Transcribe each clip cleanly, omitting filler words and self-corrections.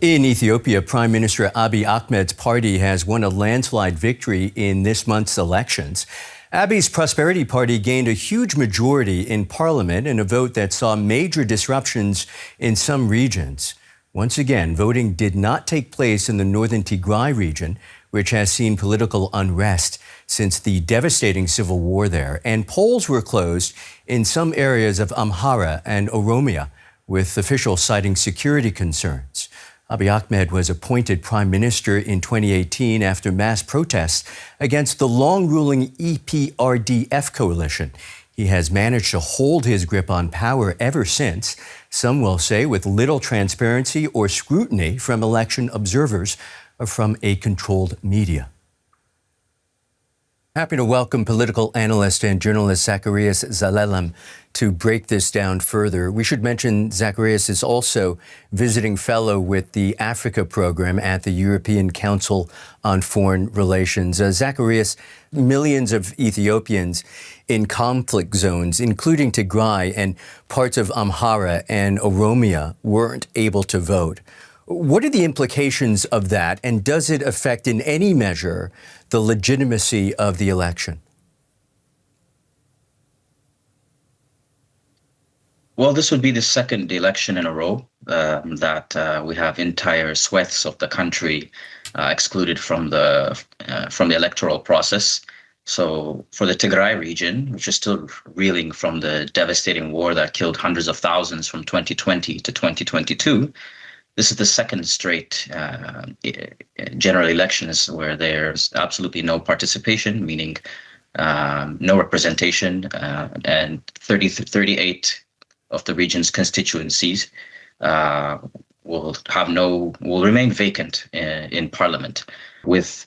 In Ethiopia, Prime Minister Abiy Ahmed's party has won a landslide victory in this month's elections. Abiy's Prosperity Party gained a huge majority in parliament in a vote that saw major disruptions in some regions. Once again, voting did not take place in the northern Tigray region, which has seen political unrest since the devastating civil war there. And polls were closed in some areas of Amhara and Oromia, with officials citing security concerns. Abiy Ahmed was appointed prime minister in 2018 after mass protests against the long-ruling EPRDF coalition. He has managed to hold his grip on power ever since, some will say with little transparency or scrutiny from election observers or from a controlled media. Happy to welcome political analyst and journalist Zecharias Zelalem to break this down further. We should mention Zecharias is also visiting fellow with the Africa program at the European Council on Foreign Relations. Zecharias, millions of Ethiopians in conflict zones, including Tigray and parts of Amhara and Oromia, weren't able to vote. What are the implications of that, and does it affect in any measure the legitimacy of the election? Well, this would be the second election in a row that we have entire swaths of the country excluded from the electoral process. So for the Tigray region, which is still reeling from the devastating war that killed hundreds of thousands from 2020 to 2022, this is the second straight general elections where there's absolutely no participation, meaning no representation, and 38 of the region's constituencies will remain vacant in parliament, with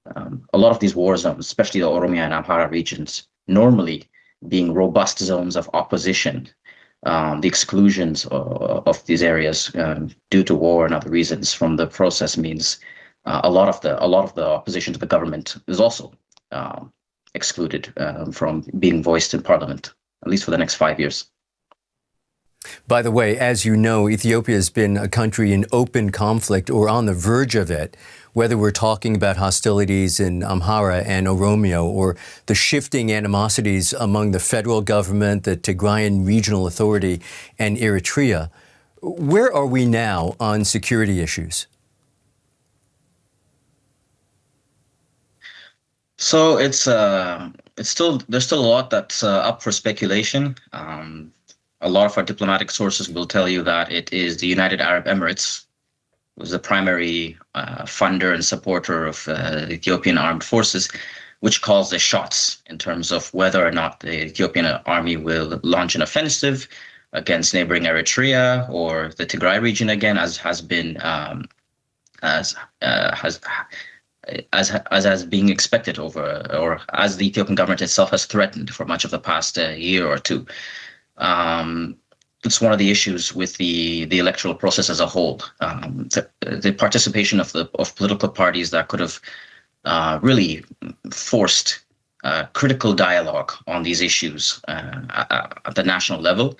a lot of these war zones, especially the Oromia and Amhara regions, normally being robust zones of opposition. The exclusions of these areas due to war and other reasons from the process means a lot of the opposition to the government is also excluded from being voiced in parliament, at least for the next 5 years. By the way, as you know, Ethiopia has been a country in open conflict or on the verge of it, whether we're talking about hostilities in Amhara and Oromia or the shifting animosities among the federal government, the Tigrayan Regional Authority, and Eritrea. Where are we now on security issues? So there's still a lot that's up for speculation. A lot of our diplomatic sources will tell you that it is the United Arab Emirates who's the primary funder and supporter of the Ethiopian armed forces, which calls the shots in terms of whether or not the Ethiopian army will launch an offensive against neighboring Eritrea or the Tigray region again, as has been as being expected or as the Ethiopian government itself has threatened for much of the past year or two. It's one of the issues with the electoral process as a whole. The participation of political parties that could have really forced critical dialogue on these issues at the national level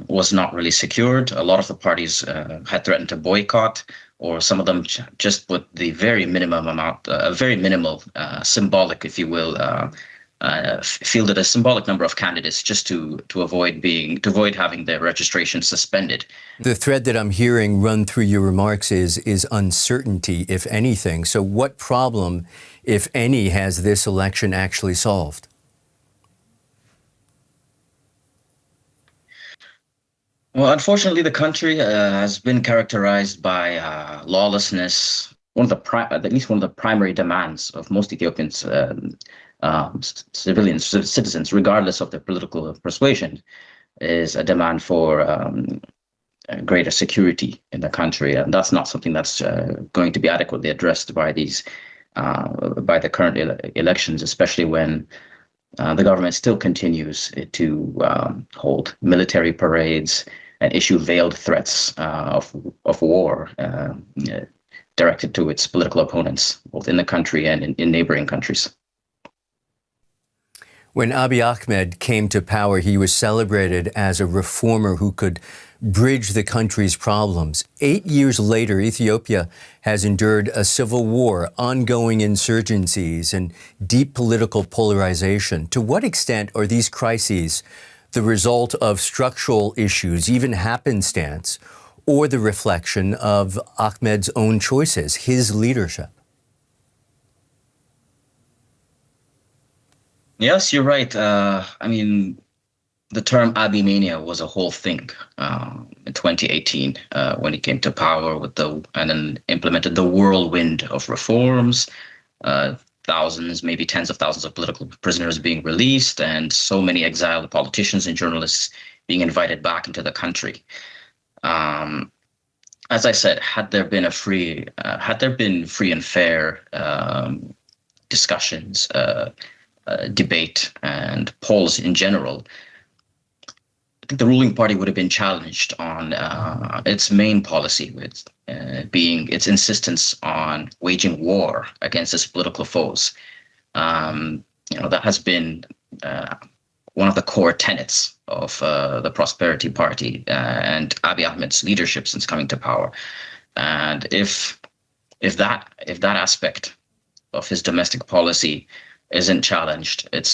was not really secured. A lot of the parties had threatened to boycott, or some of them just put the very minimum amount, a very minimal symbolic, if you will, fielded a symbolic number of candidates just to avoid having their registration suspended. The thread that I'm hearing run through your remarks is uncertainty, if anything. So what problem, if any, has this election actually solved? Well, unfortunately, the country has been characterized by lawlessness. At least one of the primary demands of most Ethiopians, citizens, regardless of their political persuasion, is a demand for greater security in the country, and that's not something that's going to be adequately addressed by the current elections, especially when the government still continues to hold military parades and issue veiled threats of war directed to its political opponents, both in the country and in neighboring countries. When Abiy Ahmed came to power, he was celebrated as a reformer who could bridge the country's problems. 8 years later, Ethiopia has endured a civil war, ongoing insurgencies, and deep political polarization. To what extent are these crises the result of structural issues, even happenstance, or the reflection of Ahmed's own choices, his leadership? Yes, you're right. The term Abiy mania was a whole thing in 2018 when he came to power and then implemented the whirlwind of reforms, thousands, maybe tens of thousands of political prisoners being released, and so many exiled politicians and journalists being invited back into the country. As I said, had there been free and fair discussions, debate, and polls in general, I think the ruling party would have been challenged on its main policy, with being its insistence on waging war against its political foes. That has been one of the core tenets of the Prosperity Party and Abiy Ahmed's leadership since coming to power. And if that aspect of his domestic policy isn't challenged, it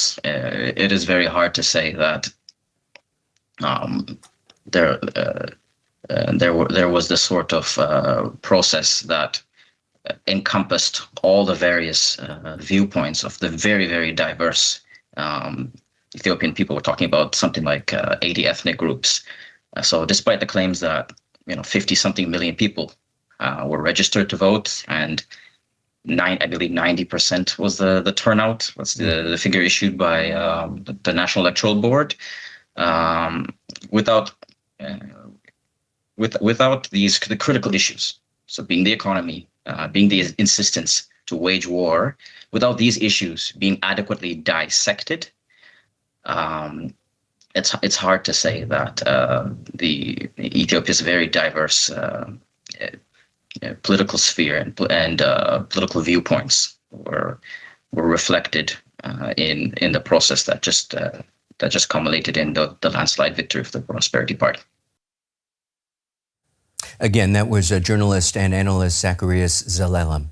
is very hard to say that there was this sort of process that encompassed all the various viewpoints of the very, very diverse Ethiopian people. We're talking about something like 80 ethnic groups. So despite the claims that 50-something million people were registered to vote, and I believe 90% was the turnout. That's the figure issued by the National Electoral Board. Without the critical issues, so being the economy, being the insistence to wage war, without these issues being adequately dissected, it's hard to say that the Ethiopia's very diverse political sphere and political viewpoints were reflected in the process that just culminated in the landslide victory of the Prosperity Party. Again, that was journalist and analyst Zecharias Zelalem.